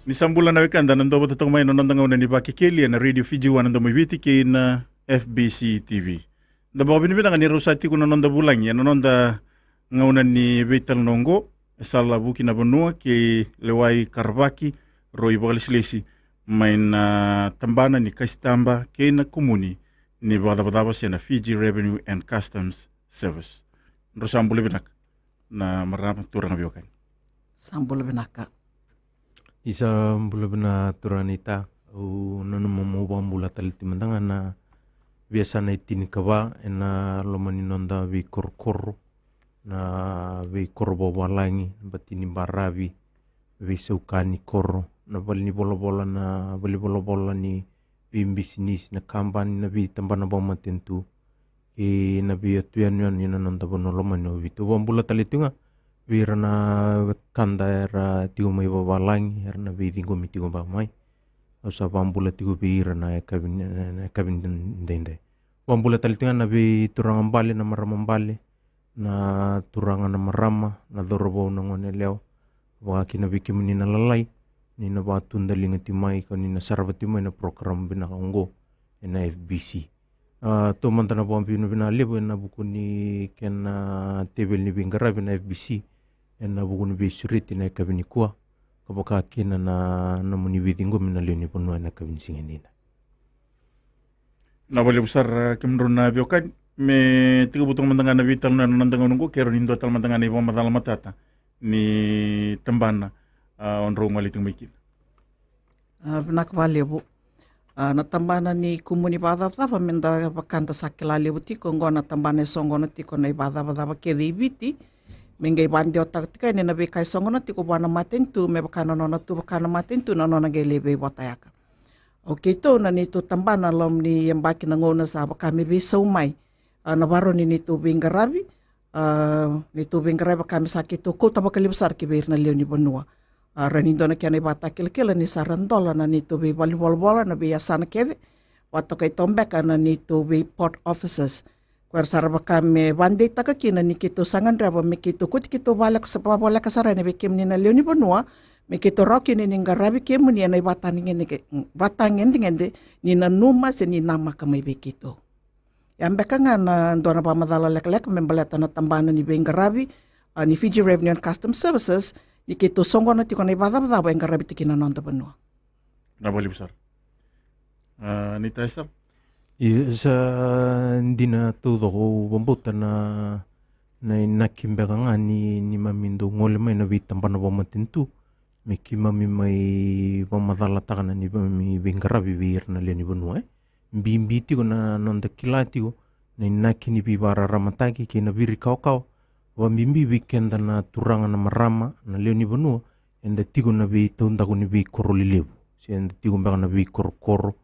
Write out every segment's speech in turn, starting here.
Ni sambulan na wikanda nando ba tatong may nonong nga ni Bakikeli na Radio Fiji 1 nando may biti kay na FBC TV. Da ba binibina nga ni Rosati ko nonong da bulang ya nonong da ngaunan ni Vital Nongo sala buki na banua kay Lewai Karbaki Roy Bagalislesi may na tambana ni Kastamba kay na komuni ni Badabadaba siya na Fiji Revenue and Customs Service. Rosambuli binak na maraming turang abiyokan. Sambul binaka. Isa bula bina turanita o nono mamubang bula taliti mandanga na biasa na itini kawa na lomani nonda vi korkoro na vi korbo walangi batini baravi vi seukani koro na bali ni bola na bali bola ni bisnis na kampani na vi tambana bama tentu na vi atuan yan nonda bono lomani vi tu bula taliti nga Wirna kanda era tigo mai babalangi erna bidingo mitigo bamai usa bambula tigo birna kabin dende bambula talitinga na bi turangan bale na maramang bale na turangan na marama na dorobo na ngone leo wa kina bikimuni na lalai ni na batunda lingati mai ko ni na sarabati mai na program binakaunggo na FBC to mantana bombi no binalebo na buku ni ken tebel ni bingarabi na FBC na buku ni bisuriti na kabini kuwa kapaka kina na muni widingo mina leo ni ponua na kabini singenina. Na boleh besar kemrun na biokan me tiga butong mandangan na vital na nandangan nunggu kero nindo tal mandangan ni pamadala matata ni tembana onrong walitung bikin. Benak bale bu. Na tambana ni kumuni badava menda bakanta sakilale buti ko ngona tambane songona tiko na badava kedi biti. Mengai bandi otak tika ni nabi kai songona tiko bana matentu me bakana nona tu bakana matentu na nona gelebe botayaka. Okay to na nito tambana lom ni yang baki na ngona sa bakami be saumai na baro ni nito bingarabi nito bingarabi bakami sakito ko tabakali besar ki be na leo ni benua. Ranindo na kiana bata kilkila ni sarandola na nito be bola na be yasana keve wato kai tombeka na nito be port officers. Kuarsara bakame bande taka kina ni kito sangan raba me kito kuti kito wala sa pabola kasara ni bekem ni na leoni bonua me kito roki ni ngarabi kemu ni na batang ngende ni na numa se ni nama kamay bekito. Yang beka nga na dona pa madala lek membalata na tambana ni bengarabi ni Fiji Revenue and Customs Services ni kito songo na tiko na ibada ngarabi tikina nonda bonua. Na boleh besar. Ni Taisar. Sa hindi na todo ko bambuta na nakimbeka nga ni mamindo ngole may nabitan pa na pamatintu may kimami may pamatalata ka na ni mami bingarabi bihir na liyan ibunwa bimbiti ko na nonda kilati ko na inaki ni bibara ramataki kinabiri kau wambimbi weekend na turangan na marama na liyan ibunwa enda tigo na bi taunda ko ni bi korolilebu siya enda tigo mbeka na bi korokoro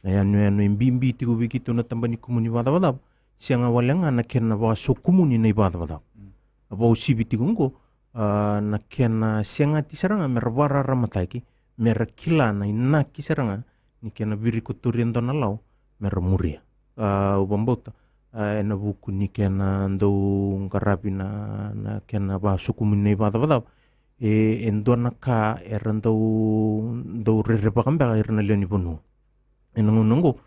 na yano imbimbi tigo bikito na tambani kumuni badabadab siya nga wala nga nakyan na baka so kumuni na ibadabadab aba usibi tigo ngo nakyan na siya nga tisara nga merabara ramataki merakila na inaki sara nga ni kyan na birikuturian do na lao meramuria ubambota na buku ni kyan na ndo ngarabi na kyan na baka so kumuni na ibadabadab endo na ka eran do rerebakambeka eran na leon ibunu nunggu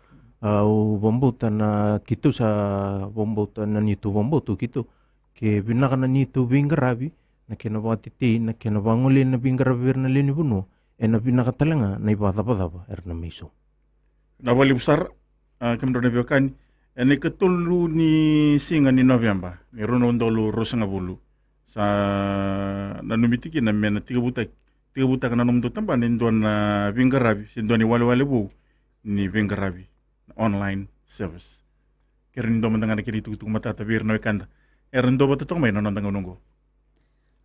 bombuta na kitu sa bombuta na nito bombuto kitu ke binaka na nito bingarabi na kinabati na kinabanguli na bingarabi na lini buno na binaka talanga na ibata-bata na miso. Na wali besar kemdo na biokan ni ketulu ni singa ni November ni rono ndolu rosanga bulu sa nanumitiki na mena tiga buta kana nomdo tamba ni ndon na bingarabi sin doni wale bu ni bengarabi online service kerin do mandangan kiri tu mata tabir no kanda eran do batong may nonong nunggo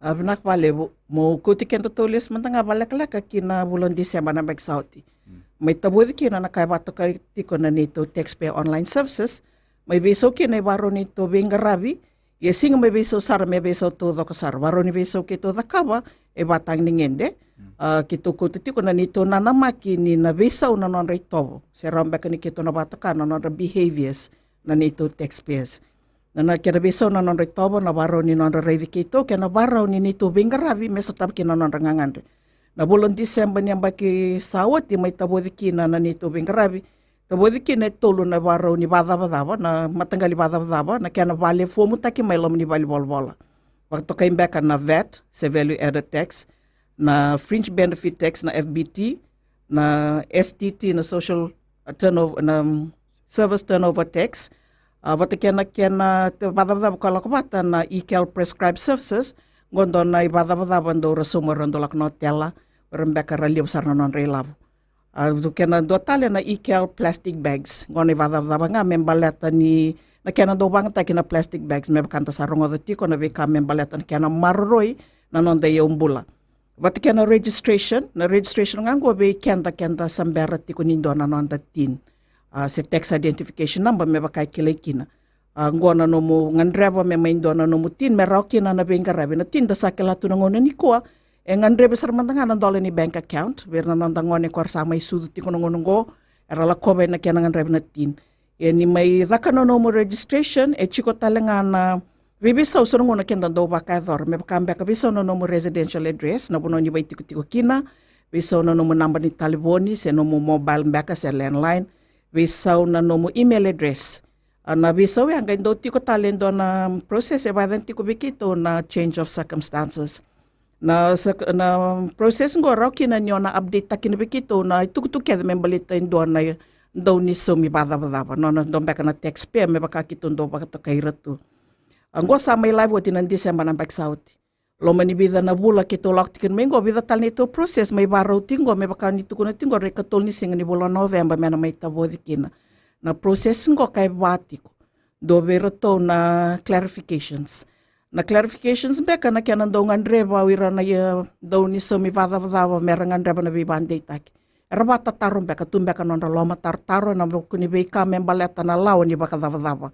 Benak bale bu mo kuti kento tulis mantanga balak kina bulan Desember na bagsauti may tabud kina na kay bato tiko na nito taxpayer online services may beso kina baro nito bengarabi yesing may beso sar may beso todo kasar baro ni beso kito dakawa batang ningende kito kutiti ko na nito na namaki ni na besaw na non retobo si rambeka ni kito na bataka na non behaviors na nito taxpayers na kina besaw na non retobo na baro ni non ready kito kina baro ni nito bingarabi mesotab kina non rangangan Na bulan Disember niya baki sawat di may tabodikina na nito bingkarabi. Tabodikina tolo na waro ni badaba na matanggali badaba na kaya na vale fomu taki may lom ni vale bolbola. Waktu kayo beka na VAT, sa value added tax, na fringe benefit tax na FBT, na STT na social turnover na service turnover tax. Waktu kaya na badaba kalakubata na ECAL prescribed services, gondo na ibadaba do resumo rondo lak no tela rembeka raliw sarna non relav. Kena do tale na ECAL plastic bags, gono ibadaba nga membaleta ni na kena do bang ta kena plastic bags me bakanta sarong odo tiko na beka membaleta na kena marroi na non da yombula. Wat kena registration nga go be kenda sambera tiko nindo na non da tin. Se tax identification number me baka kilekina. Ngona no mo ngandreva me maindo na no mo tin me rokina na bengarabi na tin da sakela tu ngona ni ko e ngandreva sarmantanga na dole ni bank account ver na non da ngone kwar sa mai sudu tiko ngona ngo era la kobe na kena ngandreva na tin. Ni may zakano no mo registration e chiko talenga na bibisaw so ngona kenda do baka dor me baka mbeka bisaw no mo residential address na buno ni bay tiko kina bisaw no mo number ni taliboni se no mo mobile mbeka se landline bisaw na no mo email address na bisaw yang gando tiko talendo na process e badan tiko bikito na change of circumstances na process ngo raw kina nyo na update takin bikito na tukutukya membalita indo na daw ni so mi badaba no don beka na taxpayer me baka kitundo baka to kairatu anggo sa may live wati nan December ng bagsauti lo manibida na bula kito lak tikin mengo bida tal nito process may baraw tingo me baka nito kuno tingo re katol ni sing ni bula November me na may tabodikina na process ngo kay batiko do beroto na clarifications beka na kyanan daw ngandreba wira na daw ni so mi badaba merangan reba na bibande taki rabata tarum beka tumbeka non loma tartaro na kuni beka membaleta na lawan ni baka dava.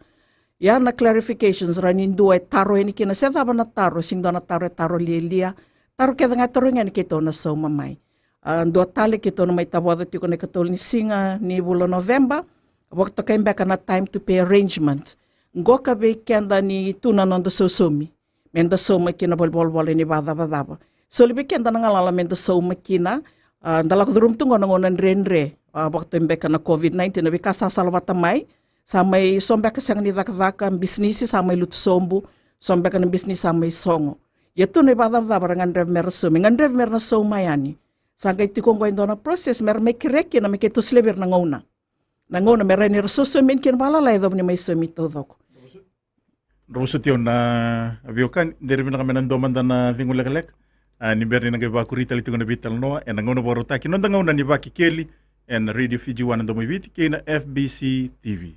Ya na clarifications ranin dua taro ini kina sa na taro sing do na taro lilia taro kaya nga taro nga ni kito na so mamay. Do tali kito na may taboda tiko na katol ni singa ni bulo November waktu kaya beka na time to pay arrangement. Ngo ka be kenda ni tuna non do sosumi. Menda so makina bolbol ni badaba. So libi kenda na ngalala menda so makina dalak durum tungo nangonan renre waktu mbeka na COVID-19 na bika sasalwata mai samay sombeka sang ni dakdaka bisnisi samay lutsombu sombeka na bisnis samay songo yeto na ibadavda barangan rev merso ngan rev merna so mayani sangay tikong kwento na process mer me kireki na me kito slever na ngona mereni resoso min kin balalay daw ni may sumito dok Roso tiyo na abiokan deri na kami nandomanda na tingulakalek ni berni nagay bakurita lito na vital no en nangono boro taki no dangauna ni baki Kelly en Radio Fiji 1 ndo miviti kina FBC TV.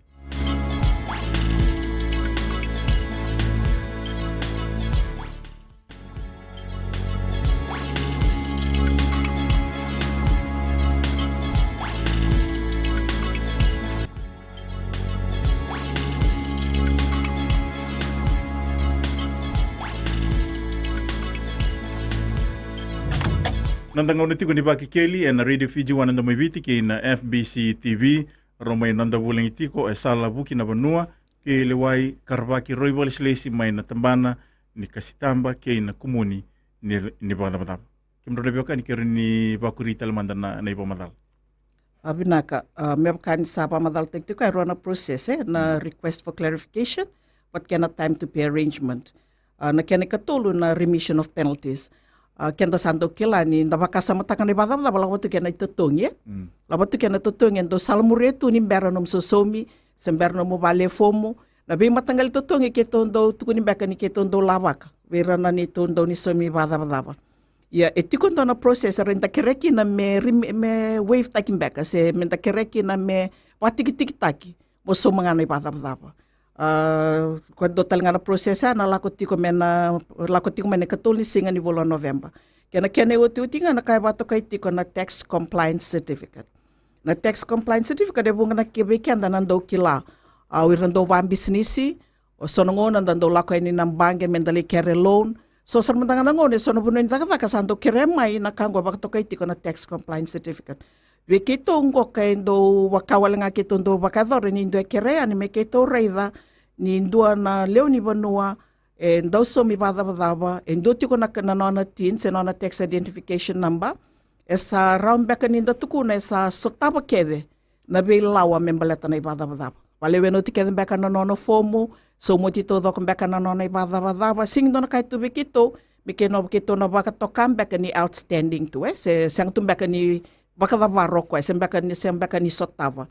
Nandang uniti ko ni Baki Kelly and Radio Fiji 1 ndo miviti kina FBC TV romay nanda bulang iti ko sala buki na banua ke lewai karbaki roibal slesi may natambana ni kasitamba ke na kumuni ni bada. Kimro lebioka ni kirin ni bakurita lamanda na ipamadal. Abinaka mebkan sa pamadal tekto kay rona process na request for clarification but cannot time to pay arrangement. Na kaya katulong na remission of penalties. Kenda sando kilani ndabakasa matakan ni badam dabala watu kena itutungi labatu kena tutungi ndo salmuretu ni beranum sosomi semberno mo vale fomo na be matangal tutungi keto ndo tukuni beka ni keto ndo lawak verana ni to ndo ni somi badam ya etiko ndo na process renta kereki na me wave taking beka se menta kereki na me watik taki mo so mga ni badam quando tal nga na prosesa na lakotiko mena katuli singa ni bulan November. Kena uti nga na kaya bato kay tiko na tax compliance certificate. Na tax compliance certificate e bunga na kibikyan na nando kila. Wirando wan businessi o sonongo nando lako ni ng bange mendali kere loan. So sarmantangan ngone sono buno ni taka sando kiremay na kangwa bato kay tiko na tax compliance certificate. Wikito ngo kay ndo wakawal nga kito ndo bakador ni ndo kere ani me kito reida ni ndua na leo ni banua ndo so mi badaba ndo tiko na nona tin se nona tax identification number essa raumbeka ninda tukuna essa sotapa kede na be lawa membaleta na ibadabadaba. Wale weno ti kede beka na nono fomu, so mo ti todo kung beka na nono ibadabadaba, sing doon kahit tubikito, mikino kito na baka tokam beka ni outstanding tu se sang tumbeka ni baka davaro ko, se beka ni sotava.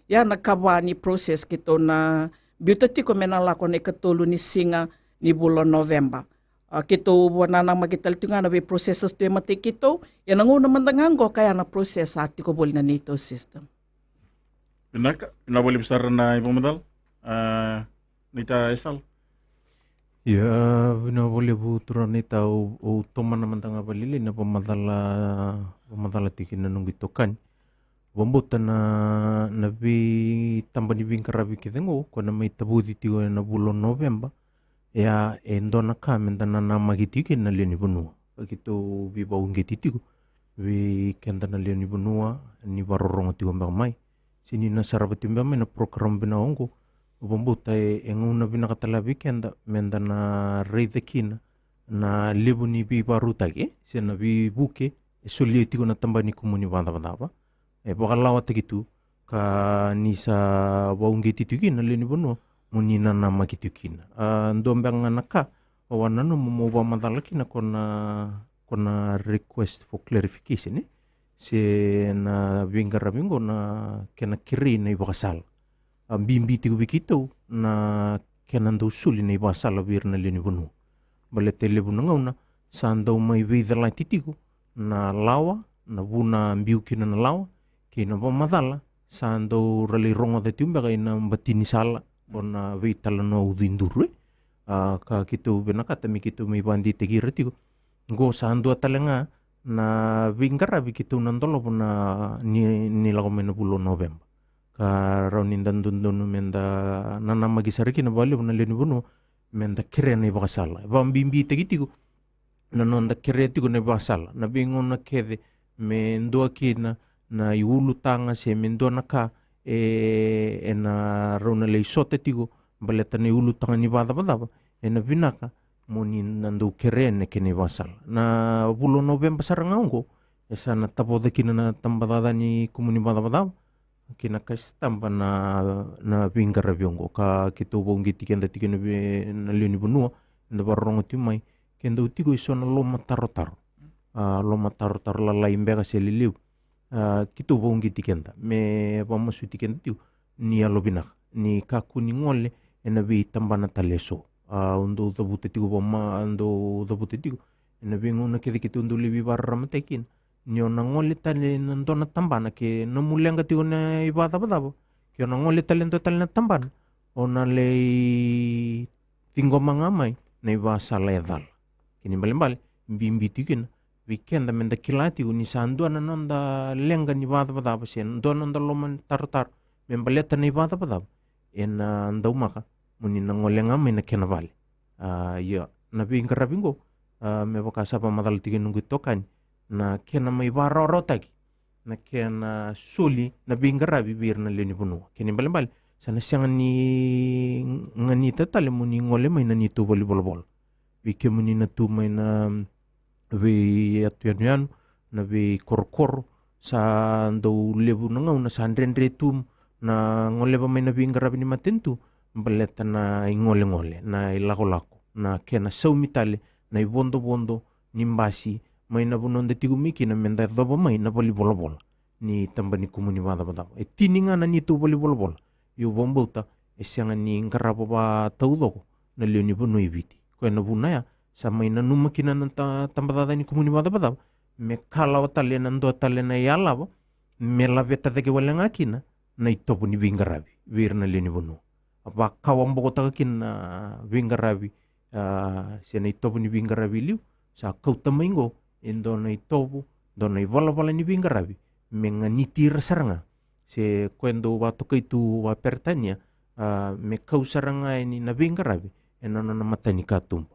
Ya nagkawa ni process kito na beauty ko menala ko ni katulo ni singa ni bulan November. Kito wana nang magital tinga na processes to mati kito, yan ang una mandanganggo kaya na process ati ko bol na NATO system. Pinabali besar na ipamadal? Nita Esal? Ya, boleh buturan nita o toman naman tanga balili na pamadala tikin na nung gitokan. Wambutan na nabi tambani bingkarabi kitenggo ko na may tabudi tigo na bulan November. Ya endo na kami na magitikin na liyan ibunua. Pagito bibaong gititigo. Vi kenda na liyan ibunua ni barorong tigo mbamay. Sini na sarabatin mbamay na program binaongko. Wambuta enguna binakatalabi kenda menda na reidekina na libu ni bibarutake. Siya na bibuke suliyo tigo na tambani kumuni banda-banda. Bakalawa tagitu ka ni sa waong gititikin na liyan ibunua. Munina na magitukin. Ndombang naka wana no mo madalaki na kona request for clarification si na bingarabingo na kena kiri na ibakasal. Bimbiti ko bikito na kena ndo suli na ibakasal bir na lini bunu. Baletele bunu ngauna sanda may vidala titigo na lawa na buna mbiukin na lawa kina ba madala sando rali rongo da tiumba kay na batini sala kona vitala no udinduru ka kitu benakata mi kitu may bandi tegira tigo go sando talenga na vingarabi kitu nandolo na ni lago mena bulo November ka raunin dandundun menda nana magisariki na bali na leni buno menda kire na ibakasala bambimbi tegitigo nanon da kire tigo na ibakasala na bingon na kede mendo akina na iulu tanga se mendo na ka na rauna lei sote tigo baleta ni ulu tanga ni bada na vinaka moni nandu kerene kene basal na bulo November sarangaungo esa na tapoda kina na tambadada ni kumuni bada kina kastamba na vingara biongo ka kito bongi tikenda tikena na lioni bunua na barongo timai kenda utigo iso na loma taro la laimbega seliliu kito bongi tikenda me pamasu tikenda tiu ni alobinak ni kaku ni ngole ena bi tambana taleso undo dabute tigo bama ando dabute tigo ena bi ngona kede kito undo libi barra matekin ni ona ngole tale nandona tambana ke no mulenga tigo na ibada badabo ke ona ngole talento tale na tambana ona lei tingo mangamai na iba saledal kini balembale bimbi tigen weekend menda kilati uni sandu ananda lenga ni bada badabo sen don onda loman tartar membaleta ni bada badabo en ndau maka muni nangolenga mai na kenavale ya na bingarabingo me bakasa pa madal tigen nungu tokan na kena mai varoro tagi na kena suli na bingarabi bir na leni bunua kini balembale sana siang ni ngani tatale muni ngole mai na ni tu bol wike muni na tu mai na we atuan na we korkor sa ndo lebu na ngau na sandrendre tum na ngole ba mai na bingarabi ni matentu baleta na ngole na ilako na kena saumitale na ibondo nimbasi may na bunon de tigumiki na menda dobo may na bol ni tambani kumuni bada tininga na ni tu bol yu bombota esyanga ni ngarapo ba taudo na leoni bono ibiti ko na bunaya sa may na numakina na tambada ni kumuni bada me kala otale na ndo tale na yala bo me la veta de wala ngakina na itopo ni bingarabi wir na leoni bono apa kawambo ko takin na bingarabi siya na itopo ni bingarabi liu sa kautamaingo endo na itobo do na iwala ni bingarabi menga nitir saranga se kwendo wa tokaitu wa pertania me kau saranga ni na bingarabi eno na matani katum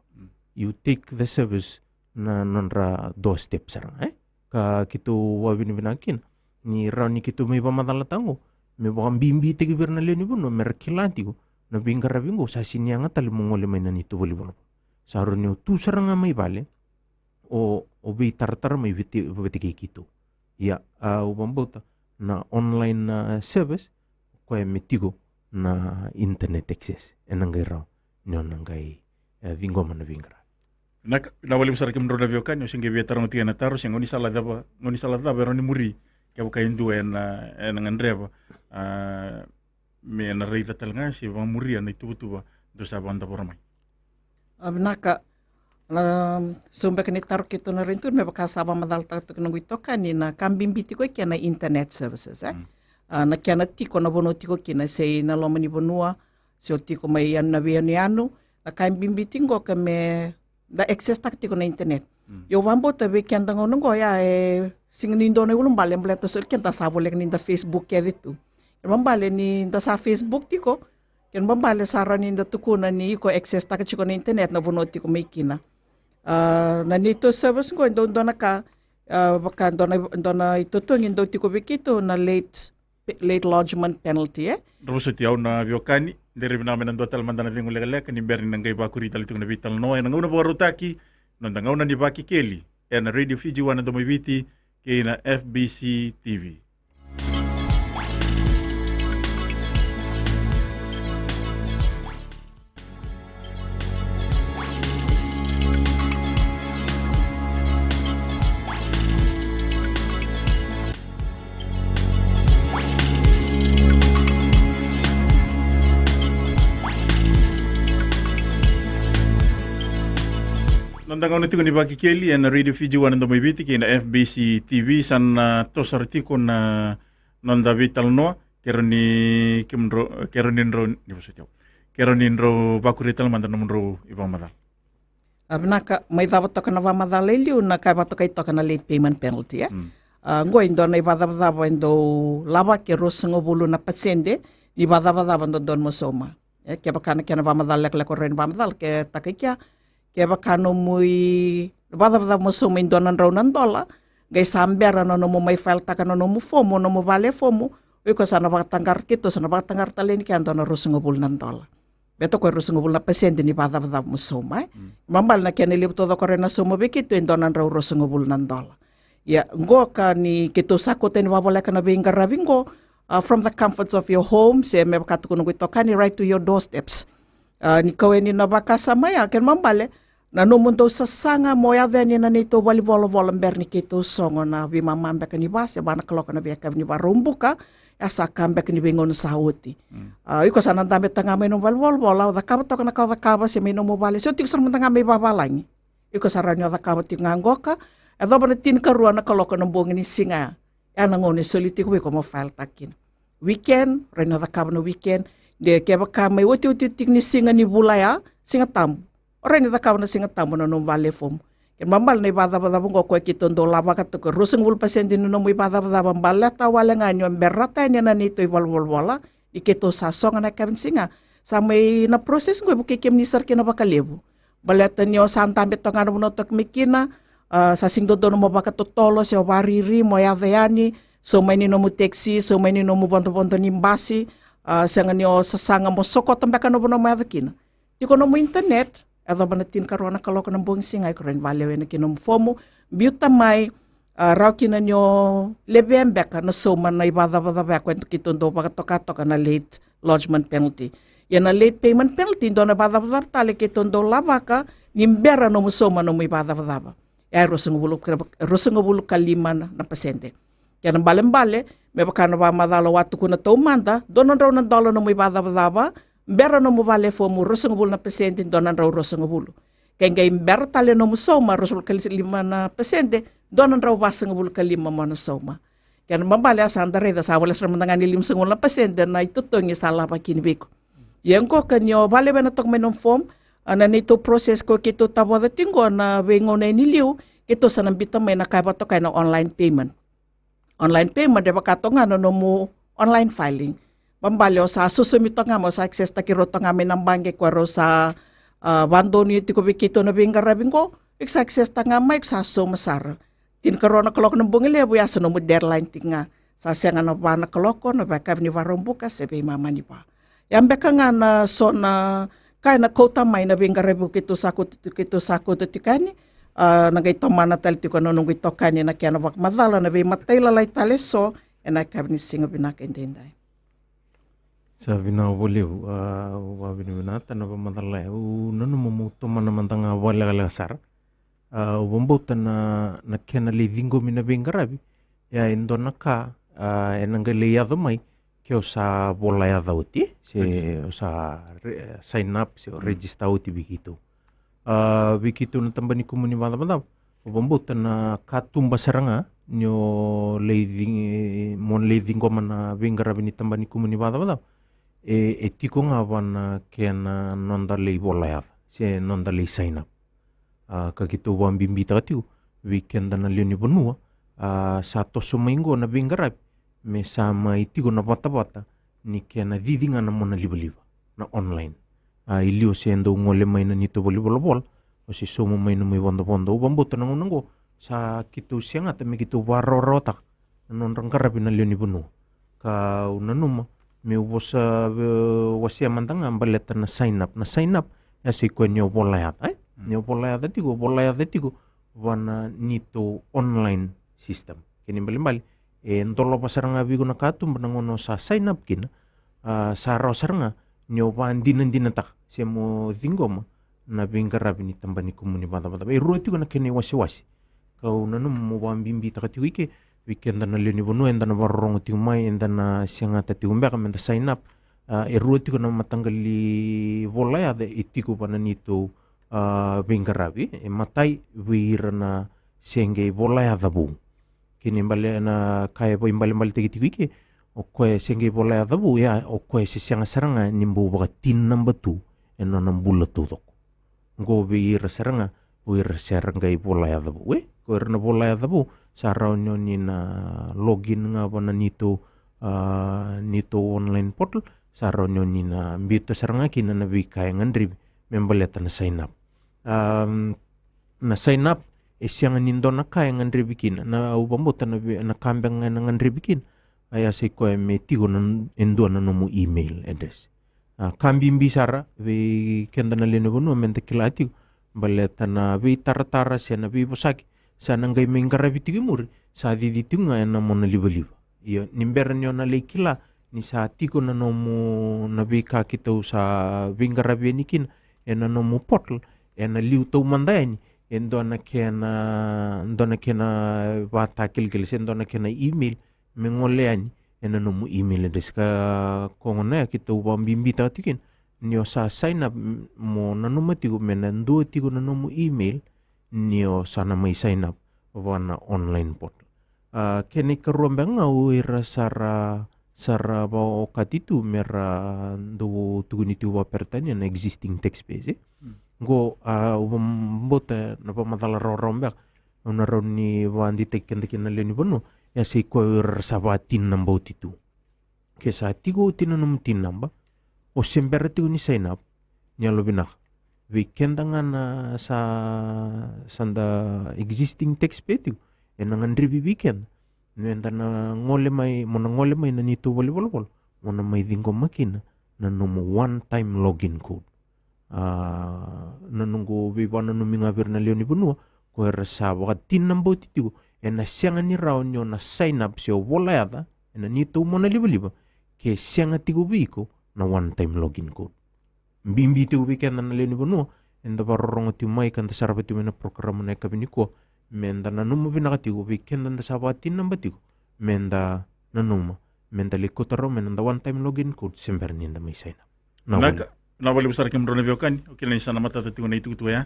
you take the service na nonra do step saranga ka kitu wa binibinakin ni rani kitu me pamadala tango me bakam bimbi tegi berna leni buno merkilanti ko na bingarabi ngo sa sinyanga tali mongole may nanito bolibolo sarunyo tu saranga may bale o bi tartar may biti kito ya ubambuta na online service ko metigo na internet access enangai raw ni onangai vingoma na vingra Na wali besar kim rona biokan yo singe biya tarong tiga na taro sing ngoni sala daba roni muri kaya buka indu en ngandreba me na rei datal nga si ba muri na itu do sa banda pormai. Abnaka sumba kani taruh kito na rin tu me bakasaba madal tak nunggu itokan ni na kambing biti ko kaya na internet services na kaya na tiko na bono tiko kina say na lomani bonua so tiko may yan na anu na kambing biti ko kame da access tak tiko na internet. Yo wambo tabi kaya nang nunggo ya sing nindo na ulum bale mbala to so kaya ta sabole ni da Facebook kaya dito. Yan bale ni da sa Facebook tiko yan bale sara ni da tukuna ni ko access tak tiko na internet na bono tiko may kina. Na nito service ko ndo na ka baka ndo na itutungin ndo tiko bikito na late lodgement penalty Roso tiaw na biokani dari namin ang total mandana ting ulegalek ni berin nang gay bakuri tal itong nabital no ay nanguna barutaki nang na ni Baki Kelly na Radio Fiji 1 na dumibiti kay na FBC TV. Nandang nito ni Baki Kelly na Radio Fiji 1 na dumibiti kay na FBC TV san to sartiko na nandabital no keroni kimro keronin ro ni bosito. Keronin ro bakurital mandan ro ibang madal. Abnaka may dapat to kana madal liu na kay bato kay to kana late payment penalty ngo indo na ibada indo laba ke rosengo bulu na pasyente ibada ndo don mo soma. Kaya baka na madal lek ko ren madal ke takikya kaya baka no muy bada mo soma indo nan raw nan dola gay sambera no mo may file taka no mo fomo no mo vale fomo ko sana bakatanggar kito sana bakatanggar talen kaya ando na rosengo bulu nan dola. Beto ko rosengo bulu na pasyente ni bada mo soma. Mambal na kaya nilip todo ko ren na soma bikito indo nan raw rosengo bulu nan dola. Ya, ngo ka ni kito sakoten wawala ka na binga ravingo from the comforts of your home, se me bakatukuno ito kani right to your doorsteps. Ni kaweni na baka samaya ken mambale na numundo sa sanga moya veni na nito wali volo berni kito songo na vi mamambe ka ni base bana kloka na biaka ni barumbuka ya sakambe ka ni bingon sa hoti. Iko sana dame tanga me no wal da kaba to na kaba se me no mobile. So tik sarmo tanga me babalangi. Iko saranyo da kaba tik ngangoka Edo ba natin karuan na kaloko ng buong ni singa. Yan ang unin soliti ko mo file takin. Weekend, reno da kaba na weekend. De kaya baka may uti-uti ni singa ni bulaya, singa tambo. O reno da kaba na singa tambo na nung vale form. Kaya mambal na ibada-bada mong ko kitong do laba ka to ko. Rusang wulpasen din nung ibada-bada mambala tawala nga nyo. Berata niya na nito iwalwalwala. Ikito sasong na kami singa. Sa may na process ko bukikim ni sir kinabakalibo. Balatan niyo sa antamit to nga naman ito mikina. Sa singdodo mo baka totolo sa wariri mo yavayani so may nino mo taxi so may nino mo bonto ni basi sa nganyo sa sanga mo sokot ang baka no mo madakina di ko no mo internet edo ba natin karon na kaloko ng buong singay ko rin value na kinom fomo biuta may raw kinanyo lebem baka na so man na ibada baka kwento kitondo baka tokato ka na late lodgement penalty yan na late payment penalty do na bada tali kitondo labaka nimbera no mo so man no mo ibada rosong kalima na pasyente. Kaya ng bale-bale, may baka na ba madalo watu ko na taumanda, doon raw ng dolo na may bada-bada, bera na mo vale fo mo rosong na pasyente, doon raw rosong bulo. Kaya ngay bera tali na mo soma, rosong kalima na pasyente, doon raw basang bulo kalima mo na soma. Kaya ng bale, asang dareda, sa wala sa mga nilimsong na pasyente na itutong isala pa kinibiko. Yan ko kanyo, vale ba na itong may nung form, na nito process ko kito tabo da tinggo na wengo na iniliw ito sa nambita may nakabato kay na online payment. Online payment deba kato nga no mo online filing. Pambalyo sa susumito nga mo sa access ta kiroto nga may nang bangke kwaro sa bando ni tiko bikito na bingarabing ko access ta nga may sa sumasar. Tin karon na kalok ng bungilebo ya sa no deadline tinga sa siya nga na ba na kaloko na ba ni warong bukas sebe mama ni pa. Yambe ka nga na so na kaya na kota may na bingarebo kito sako titikani nagai tomana tali tiko na nungui tokani na kia na wak madala na vei mataila lai tale so e na kabini singa binaka indendai. Sa vina voleu wa vina vina tana va madala u nanu mo tomana mantanga wala gala sar wambota na kena le vingo mina vengarabi ya indona ka enanga le yado mai ke sa bola yado uti se sa sign up se register uti bikitu bikitu na tambani kumuni bada wambota na katumba saranga nyo le mon le vingo mana vengarabi ni tambani kumuni bada e tiko nga wana kena nonda le bola yado se nonda le sign up ka gitu wan bimbita tiu weekend na leoni bonua sa toso maingo na vingarap me sama itigo na bata ni kena didinga na mona liba na online ilio sendo ngole mai na nito bol o si somo mai no mai bondo ubambuto na ngunango sa kitu sianga ta me kitu warorota non rangkarapi na leoni bonua ka unanuma me ubosa wasia mantanga baleta na sign up ya si ko nyo bolayat nyo bolayat tigo wana nito online system kini bali ndolo pasaranga bigo na katum banangono sa sign up kina sa rosaranga nyo bandinan dinata semo dingoma na bingarabi ni tambani kumuni bata e tigo na kene wasi kau nanu mo bambimbi takatigo ike weekend na leoni bonu enda na barong timai enda na sianga tatiumbe ka menta sign up tigo na matanggali volaya de itiko pananito bingarabi matai wira na senge volaya dabu kini bale na kaya po imbali tiki ike o koe senge volaya dabu ya o koe se sianga saranga nimbu baka tin number 2 eno nambula tudok go wira saranga wira saranga i volaya dabu ko na volaya dabu sa raunyo ni na login nga na nito online portal sa raunyo ni na mbito saranga kina na bikaya ngandri membaleta na sign up na sign up siang nindo na kaya ngandri bikin na ubambuta na kambang nga ngandri bikin aya say ko me tigo na endo na no mo email address kambing bisara we kenda na leno no mente kilati baleta na we taratara siya na we bosaki sa nanggay mengarabiti muri sa diditi nga na mo na liba iyo nimberan nyo na lekila ni sa tiko na no mo nabika kita sa bingarabi nikin na no mo portal na liutaw mandayan endo na kena bata kilkil endo na kena email mengolean na no mo email address ka kung na kita ubang bimbita tikin niyo sa sign up mo na numatigo menando tigo na no mo email niyo sana may sign up wana online portal kene karuambang nga uira sara ba okatitu mera do tuguniti wa pertanya na existing text base go ubambote na pamatala rombak na ron ni wandi tekken na leni bono ya si ko sa tin namba titu kesa tigo tinanum tin namba o sembera tigo ni sign up nya lobinak weekend nga na sa sanda existing text petu enangan ribi weekend nenda na ngole mai na nito volleyball mona mai dingo makina na nomo one time login code na nungo bibana numinga na leoni bunua ko rasa tin nambo titigo na sianga ni raon yo na sign up sio volada na nito mona liba ke sianga tigo biko na one time login code bimbi tu weekend na leni bono enda barong ti mai kan sarapati mena program na kabiniko menda na numu binakati weekend na sabatin na batiko menda na numa menda likotaro menda one time login code sember ni may sign up na wali besar kim drone biokan okay na sana mata tatu na itu ya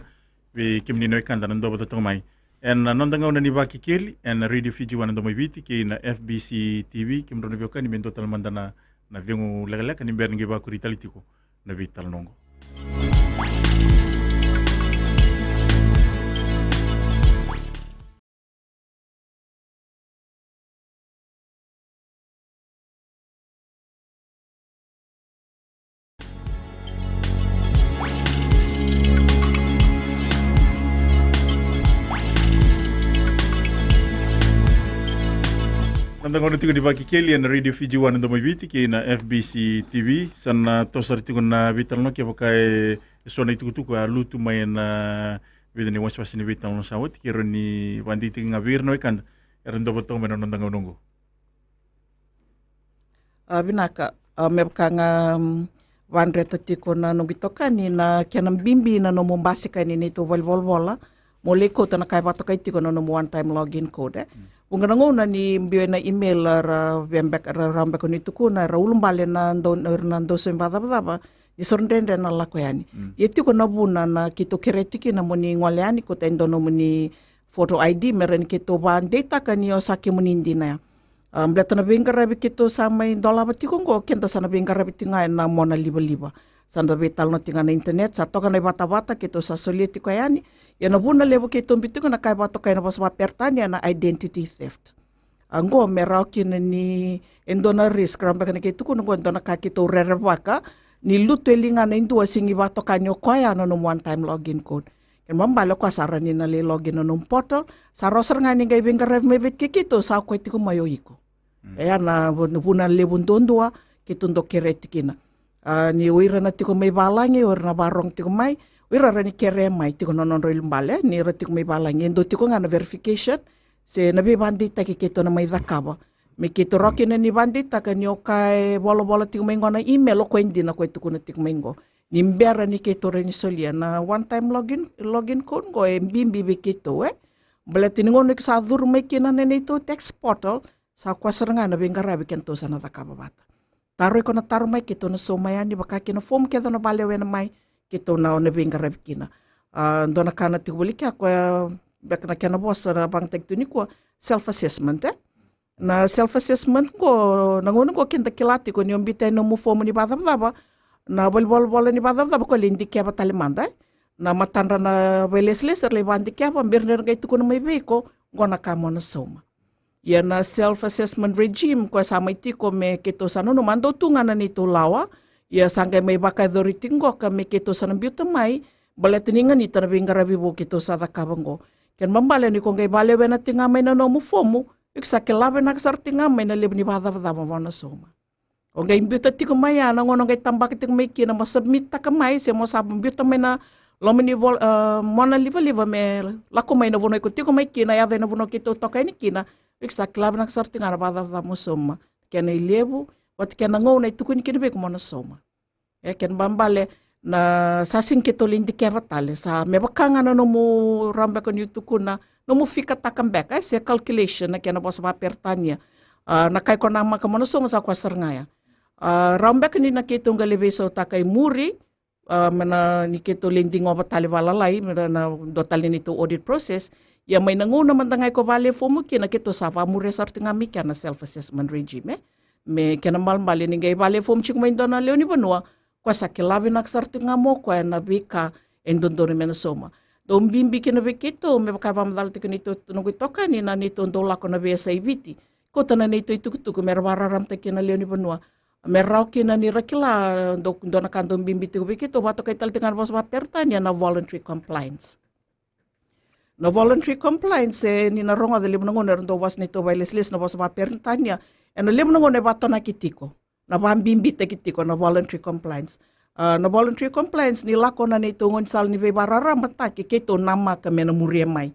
we kim ni noy kan dan do bata mai en nonda ngaw na ni baki kili en radio Fiji wan ndo biti ki na FBC TV kim drone biokan ni mendo tal mandana na vengu lagala kan ni ber ngi ba ko ritalitiko na vital nongo Nanda ngono tigo di baki keli na radio Fiji wan ndo biti ki na FBC TV sana tosar tigo na vital no ki pakai sona itu tu ko lutu mai na Vida ni waswas ni Vita no sawat kiro ni banditi ngavir no ikan eran do botong menonong nungu. Binaka, mebkanga vanre tatiko na nungitoka ni na kianam bimbi na no mumbasi ka ni nito volvola mole ko na kai bato kai tiko no one time login code. Unga na ni mbio na email ra vembek ra rambek ni tuku na ra ulumbale na ndo sembada bada di sorndende na lakoyani. Yeti ko nabuna na kito keretiki na muni ngwaleani ko tendo no muni photo ID meren kito ban data ka ni osaki munindi na. Bleta na bingarabi kito sa may dola ba tikong ko kenta sana bingarabi tinga na mona liba-liba. Sana betal no tinga na internet sa toka na bata-bata kito sa soliti ko yani. Yan na buna levo kito mbito ko na kay bato kay na bas mapertanya na identity theft. Anggo merao kina ni endo na risk ramba ka na kito ko nung endo na kakito rerwaka ni luto elinga na indua singi bato kanyo kwaya no one time login code. Kan mambalo ko asara ni nali login no portal sa roser nga ni ngay bingarabi mebit kikito sa kway tiko mayo iko. Kaya na bunan lebun dondua kitundo keretikina. Ni uira na tiko may balangi uira na barong tiko may uira ra ni kere may tiko nonon ro ilumbale ni ra tiko may balangi endo tiko nga na verification se nabi bandita kikito na may dakaba. May kito roki na ni bandita kanyo kay bola-bola tiko may na email o kwendi na kwe tiko na tiko may ngo. Nimbera ni kito rin solia na one time login code ko mbimbi kito Bala tiningon sa dur may kina na nito text portal sa kwasar nga na bingarabi kento sa natakababata. Taroy ko na taro may kito na sumayan, di baka kina form kito na balewe na may kito na bingarabi kina. Do na kana tikubuli kya ko baka na kya na boss na bang tegtuni ko self-assessment Na self-assessment ko, nangunong ko kinta kilati ko niyong bitay no mo form ni badab-daba na bol-bol ni badab-daba ko lindi kya ba talimanda na matanra na weles-les erle bandi kya pa birner ga ito ko na may biko ko nakamo na soma. Yan na self-assessment regime ko sama iti ko me kito sa no mando tunga na nito lawa ya sangay may baka doriting ko ka me kito sa nang biutamay balatiningan ito na bingarabi bo kito sa dakabang ko. Ken mambala ni kong gay balewe na tingamay na no mo formu iksakilabe na kasartinga may nalib ni badab-daba mo na soma. O gay imbuta ti kumaya na ngonong gay tambak iti kumay kina masubmit ta kamay siya mo sabang imbuta may na lomini mo na liva-liva may lakumay na vunoy ko ti kumay kina yaday na vunoy kito tokay ni kina iksakilabe na kasartinga na badab-daba mo soma. Kaya na ilevo wat kaya na ngonay tukun kinibig mo na soma. Kaya bambale na sasing kito lindi kevatale sa mebakanga na no mo ramba ko niyo tukuna no mo fika takambek ay siya calculation na kaya na po sa papertanya nakay ko na makamanusong sa kwasar nga ya ramba ko ni nakitong galibeso takay muri mana nikito lindi ngo batali walalay na dotali nito audit process ya may nanguna man tangay ko bali fomo kina kito sa famure sarti nga mi na self-assessment regime me kena mal-mali ni gay bali fomo chik may na leo ni banua kwa sa kilabi naksarti nga mo kwa na bika endondori menasoma. Dom bimbi kinabikito, may bakabamdalti ko nito nungitoka ni na nito ndola ko na sa ibiti. Kota na nito itukutuko, may wararamte kina leo ni Banua. May raw kina ni Rakila, do na kandong bimbi tiko bikito, bato kay taltingan mo sa papertanya na voluntary compliance. Na voluntary compliance, ni naronga de libno ngoner do was nito wireless na was sa papertanya. Ano libno ngoner bato na kitiko. Na pambimbi kitiko na voluntary compliance. Na voluntary compliance nila ko na nitungon sal ni Barara mataki kito nama kami na muriamay.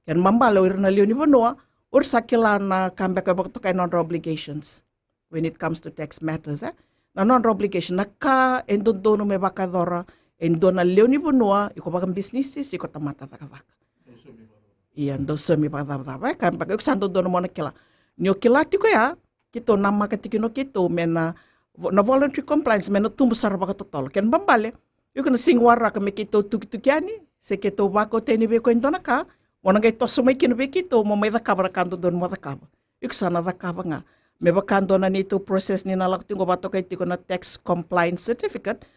Yan mambalo na liyo ni Banua or sakila na comeback about to kay non-obligations when it comes to tax matters. Na non-obligation naka endodono may bakadora endo na liyo ni Banua iko bakang businesses iko tamata takavaka. Iyan do semi bakadaba comeback iksando dono mo na kila. Niyo kilati ko ya kito nama katikino kito mena na voluntary compliance mena tumbusar baka totol ken bambale yuko na singwara kami kito tukiani se kito bako teni be ko indona ka wona gay toso may kino be kito mo may dakabra kando don mo dakaba yuk sana dakaba nga me bakando na nito process ni nalak tingo bato kay tiko na tax compliance certificate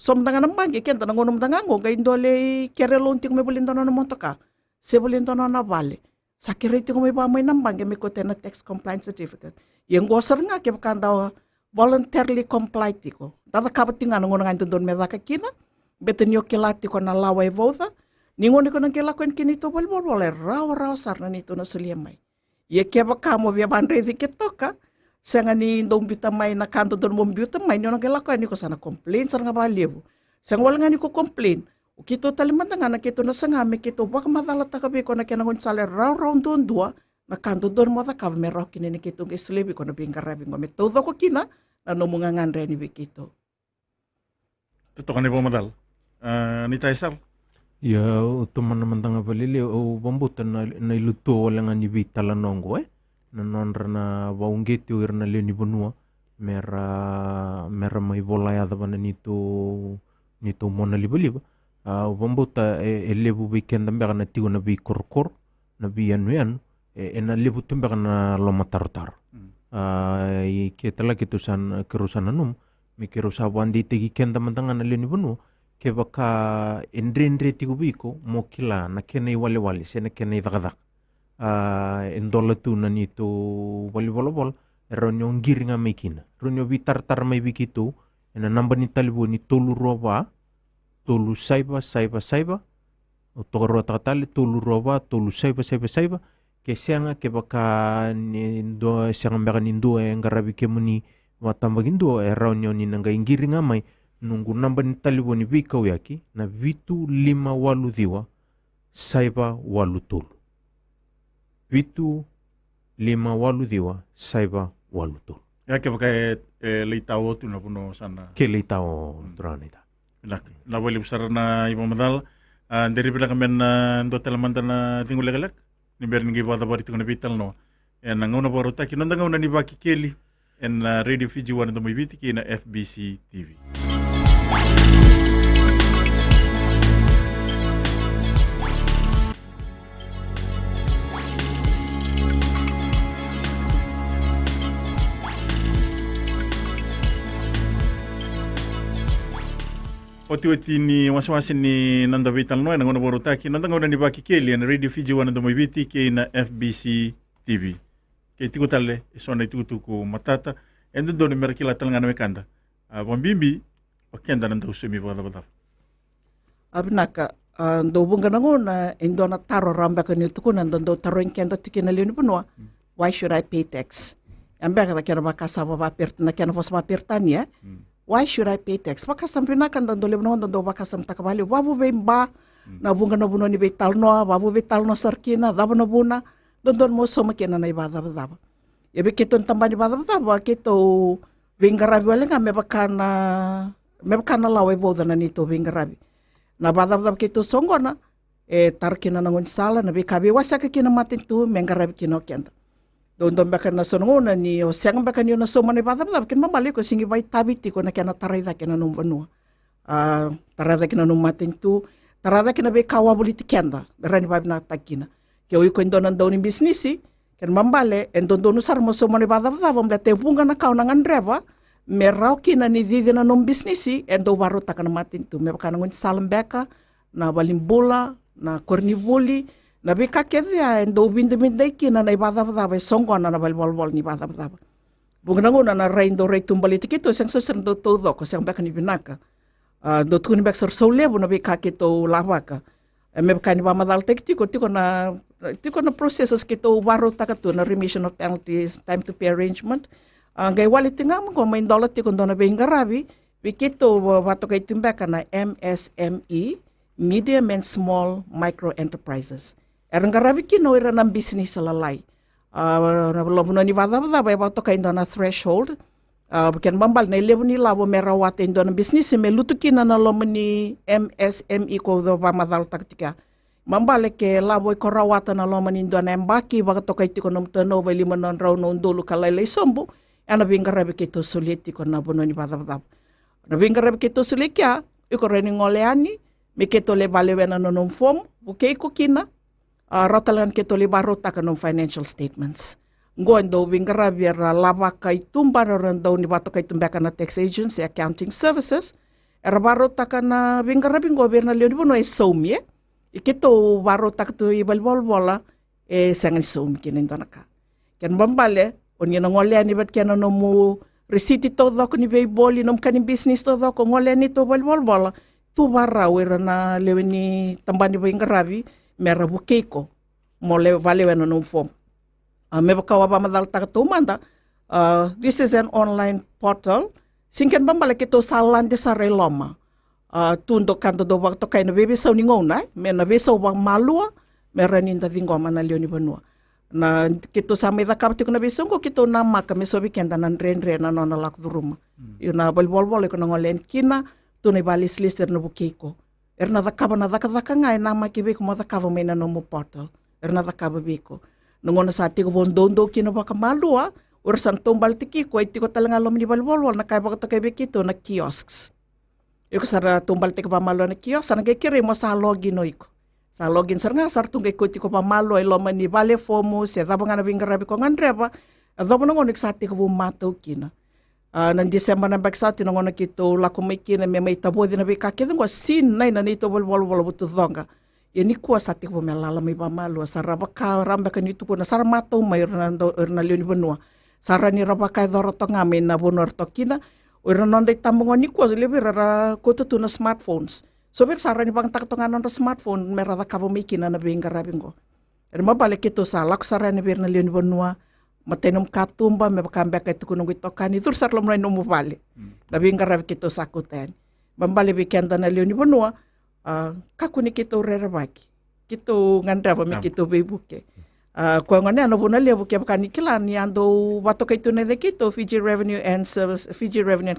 somdanga na mangi ken tanang unom dangango gay indole kerelon tingo me bulindo na monto ka se bulindo na vale sakiriti ko may pamay nambang may ko na tax compliance certificate. Yung gosar nga kaya bakanda voluntarily comply ko. Dada kapat nga nung nga doon may kina. Beto niyo kilati ko na laway voda. Ningon ko nang kilakon kinito wala raw sar na nito na suliamay. Ye kaya baka mo biyaban ready kito ka. Sa nga ni ndong bitamay na kanto doon mong bitamay niyo nang kilakon ko sana complain sa nga baliw. Sa wala nga ni ko complain. O kito talimandanga na kito nasangame kito waka madala takabi ko na kinangon sale raw dua na kanto don mo takав me raw kinini kito ng islebi ko na bingkarabi ko me todo ko kina na numungangan rin ni kito. Totoo ni Pamadal. Ni Taisal. Ya, utuman naman tanga palili o bambutan na iluto wala nga ni vitala nongo na nonra na waunggeti o na leo ni bonua mera may volaya da bana nito mona liba bambuta lebu weekend ambeka na tigo na bi korkor na bi anu na lebu tumbeka na loma tarutar kita lagi tusan kerusan anum mi kerusa wandi tegi kenda mantanga na leo ni bonua ke bakaendre tigo biko mo kila na kena wale se na kena dagadak endola tu na nito wali ronyo ngiringa mekina ronyo bitar may bikito na namba ni talibo ni tolu roba tolu saiba o tokoro takatali tolu roba tolu saiba ke sianga ke baka ni do sianga mbaka ni ndo ngarabi ke muni watamba gindo ronyo ni nanga ngiringa mai nunggu namba ni talibo ni bikau yaki na vitu 5 diwa saiba 8 tolu vitu 5 diwa saiba 8 tolu Ya ke pakai leitao tu na puno sana. ke leitao turanita Na boleh besar na Ibu Madal. Dari bila kami ndo telamanta na tinggal legalak. Ni berin gi bada bari tungna bital no. En ngona baro ta kinanda ngona ni baki keli. En Radio Fiji wana ndo mibiti ki na FBC TV. Oti ni wasi ni nanda vital no na ngona borotaki nanda ngona ni baki keli na Radio Fiji wana ndo mibiti ki na FBC TV. Ke tiku tale isona itu ku matata endo do ni merakila tal ngana mekanda. Pambimbi pakenda nanda usemi bada. Abinaka ndo bunga ngona endo na taro ramba kan itu kuna ndo taro kenda tikina leni punwa. Why should I pay tax? Ambeka na kena bakasa ba pertana kena fos ba pertania. Why should I pay tax? Bakasam pinakan dan dole benon dan do bakasam takabali wabu bemba na bunga na buno ni betal no wabu betal no sarkina daba na buna don mo so makena na ibada daba. Ebe keton tambani bada daba keto vingarabi wale nga mebakana lawe boda na nito vingarabi. Na bada keto songona tarkina na ngonsala na bekabi wasaka kina matin tu mengarabi kino kenda. Don baka na sonongona ni o siang baka ni na somane bata kin mamali ko singi bai tabiti ko na kana tarayda kina num banua tarayda kina num matin tu tarayda kina be kawa boliti kenda rani bab na takina ke oi ko ndonan doni businessi ken mambale en don sar mo somane bata vom la te bunga na kauna ngandreva merau kina ni didi na num businessi en do baro takana matin tu me baka ngon salam beka na balimbola na kornivoli na bika kedya endo bindai kina na ibada bada songona na balbol ni bada bada bungna ngona na reindo rei tumbali tikito sang sosern do todo ko sang baka ni binaka do tuni bak sor sole bu na bika kito lavaka me baka ni bamadal tiko na processes kito waro takatu na remission of penalties time to pay arrangement ngai wali tinga mo ko main dollar tiko do na bingarabi bikito wato kay timbaka na MSME medium and small micro enterprises Erangarabi kino ira ng business lalay. Lobo na ni bada ba to kain na threshold. Bukan bambal na ilebu ni labo merawat indo ng business me lutukin na lomo ni MSME ko do ba madal taktika. Mambale ke labo ko rawatan na lomo ni indo na embaki baga to kay tiko nom tono ba lima non raw no dulu kalay sombo. Ana bingarabi kito suliti ko na bono ni bada. Na bingarabi kito sulikya iko reni ngoleani me kito le balewe na non form bukay ko kina. Rotalan keto libaro takanong financial statements. Ngondo bingarabi lava kay tumba ron daw ni bato kay tumbaka na tax agency accounting services. Baro takana bingarabi gobyerno leon buno ay somye. Ikito baro takto ibalbolbola sangan somye kinin donaka. Ken bambale onyo na ngolya ni bat kena no mo receipt todo ko ni bayboli nom kanin business todo ko ngolya ni to balbolbola. Tu baraw na lewen ni tambani bingarabi merabu keiko mole valewe no form mebaka waba madal tagatumanda this is an online portal singken bambale kito salan de sareloma tundo kanto do wak tokai na bebe sau ni ngona me na bebe sau wak malua me raninda thingoma na leoni vanua na kito sa me dakap tiko na besongo kito na maka me sobi kenda na ren na nona lak duruma yu na bol ko na ngolen kina tu na balis lister na bukiko na dakaba na daka ngai na maki beko mo dakaba me na no mo portal na dakaba beko nungona sa tiko bondondo kina waka malua urusan tumbal tiki ko itiko talanga lo ni bol na kai baka tokai bekito na kiosks iko sara tumbal tiko pa malo na kiosks sana kekire mo sa login iko sa login sar nga sar tunggay ko tiko pa malo ay loma ni vale fomo se daba nga nabing garabi ko ngandreba daba na ngonik sa tiko bumato kina nan December na baksa tinongon kito la ko may kina may tabo din na bika kito ngo sin nay na nito bol butu donga yani ko sa tiko melala may pa malo saraba ka ramba kanito ko na sar mato may na leoni benua sara ni raba ka doroto nga may na bonor to kina uranon day tambongon ni ko lebi rara ko to na smartphones. So sara ni bang taktongan ng smartphone merada kavo miki na nabing karabing ko. Mabalik ito sa lak sara ni bir na leoni benua matenom katumba me bakambek ito kunong ito kani tur sar lomray no mubali. Nabing karabing kito sa kuten. Bambali bikenda na leoni benua kakuni kito rerabaki. Kito nganda pa mi kito bebuke. Kwa ngone ano buna lebuke bakani kilan ni ando wato kito na kito Fiji Revenue and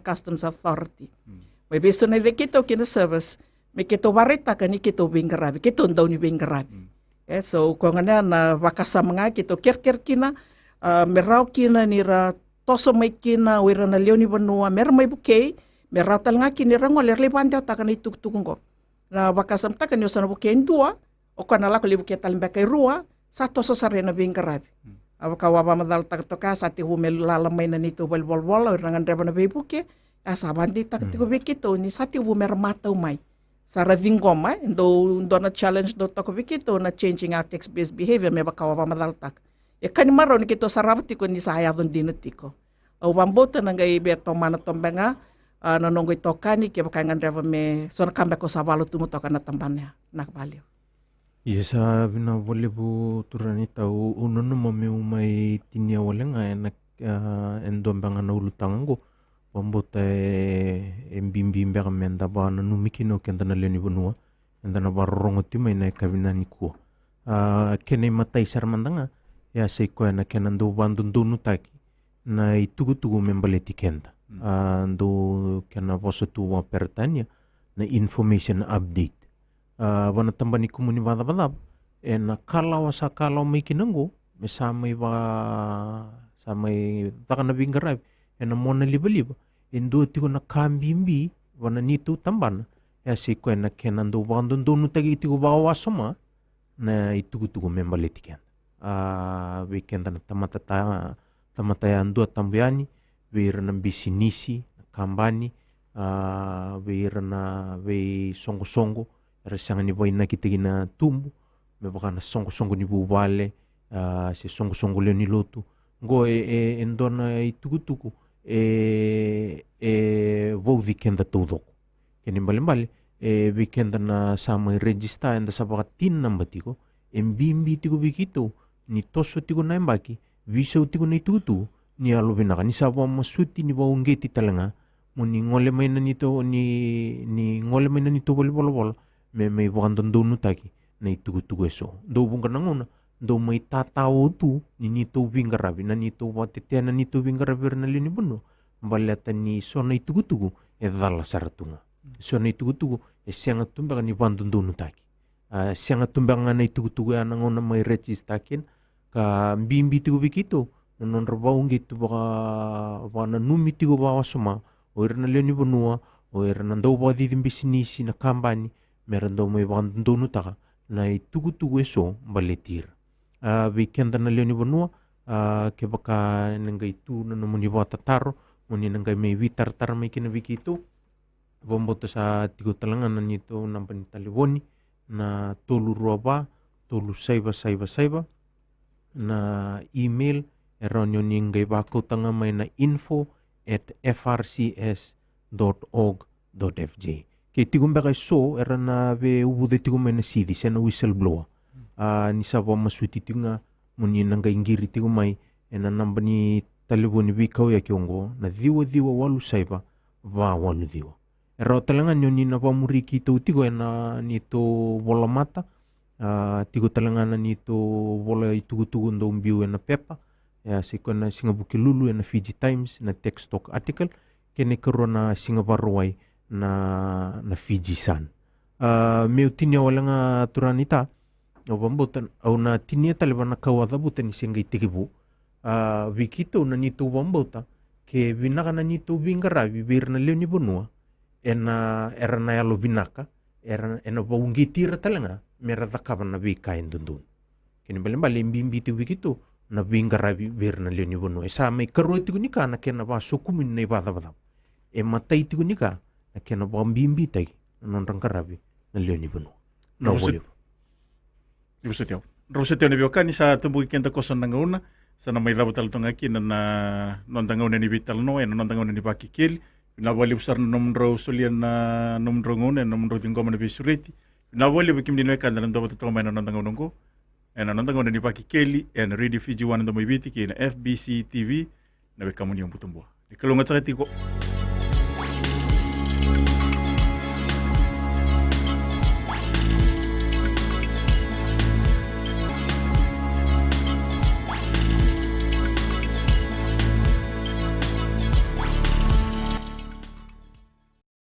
Customs Authority. May beso na kito kina service may kito warita kani kito bingarabi kito ndaw ni bingarabi so ko nga na bakasa mga kito kirkir kina meraw kina nira toso may kina wira na leoni benua mer may bukay meraw tal nga kini rango lerli panda ta kani tuktukong ko na bakasam ta kani usana bukay dua o kana la ko libukay tal mbakay rua sa toso sare na bingarabi awakawa madal ta to ka sa ti humel lalamay na nito bol rangan dreba na bibukay asa bandi ta tiko bekito ni sa ti humer mataw may Sara vingoma, do na challenge do tako vikito na changing our text-based behavior may bakawa pa madaltak. Kanimaro ni kito sarapti ko ni saya don dinatiko. Wamboto na ngay beto manatombenga nanonggo ito kani kaya bakangan dreva me so nakamba ko sa walo tumutoka na tambannya nakbaliw. Yes, na boleh bu turani tahu unono mami umay tinia wala nga na endombenga na ulutangan ko. Wambota embimbe kamenda ba na numikino kenda na leoni benua enda na barongo timay na kabina ni ko kene matai sarmandanga ya sei ko na kenando bandundunu taki na itugu membaleti kenda ndo kena poso tu wa pertanya na information update wana tambani kumuni bada na kalau may kinango samay takana bingarab ena mona liba endo tiko na kambimbi wana nito tambana ya si ko na kenando bandondonu tagi tiko bawa soma na itugu membaleti ken weekend na tamata ando tambiani weira na bisinisi kambani weira na we songo rasanga ni boy na kitigina tumbu me baka na songo ni bubale si songo le ni lotu go endo na itugu vou weekend todo keni mbali weekend na sama register enda sabaka tin nambatiko embimbi tiko bikito ni toso tiko na embaki visa tiko na itutu ni alobinaka ni sabo masuti ni waungeti talanga muni ngole may na nito ni ngole may na nito bol may wakandondonu taki na itugu eso do bunga nanguna do may tatawo tu ni nito bingarabi na nito watetea na nito bingarabi na lini buno balata ni sona itugu dala saratunga sona itugu sianga tumbanga ni bandondonu taki sianga tumbanga na itugu anangona may registakin ka mbimbi tigo bikito non rabaung gitu baka na numi tigo bawa soma o na leni bonua o na daw ba di bisnisi na kambani meron daw may bandondonu taka na itugu eso baletir weekend na leni bonua ke baka nangay tu na naman iba tataro muni nangay may witar may kinabikito bomboto sa tigo talangan na nito ng panitaliwoni na tolu ruaba tolu saiba na email eron yun yung gay bako tanga may na info@frcs.org.fj kay tigong ba kay so eron na be ubude tigong may na sidi siya na whistleblower ni sabo masuti tinga muni nangay ngiri tigong may namba ni taliboni bikaw ya kiongo na diwa walu saiba va walu diwa Ero talangan yun na pamuriki ito tigo na nito bola mata. Tigo talangan nito bola itugu-tugu ndo umbiu na pepa. Ya siko na singabuki lulu na Fiji Times na text talk article. Kene karo na singabaruay na Fiji Sun. Meu tinia wala nga turanita. O bambutan au na tinia talaba na kawada butan singa itikibu. Wikito na nito bambuta ke binaka na nito bingarabi bir na leo ni bonua. Era na yalo binaka ena baungi tira talanga mera dakaba na bikain dundun. Kini bali mbiti wikito na bingarabi bir na leo ni bonua. Esa may karo tigo nika na kena ba sukumin na ibada. Matay tigo nika na kena ba mbimbitai na rangkarabi na leo ni bonua. No boleh. Ibu setiaw. Rosetiaw ni biokani sa tumbuki kenta koson nang una sa na may labutal tong aki na nondang una ni vital no en nondang una ni bakikil na wali usar na nomro sulian na nomro ngone nomro tingoma na bisureti na wali bikim dino kan na ndo to may nondang una ko en nondang una ni bakikeli en Radio Fiji 1 ndo may biti ki na FBC TV na bekamu ni umputumbo. Ikalungat sa katiko.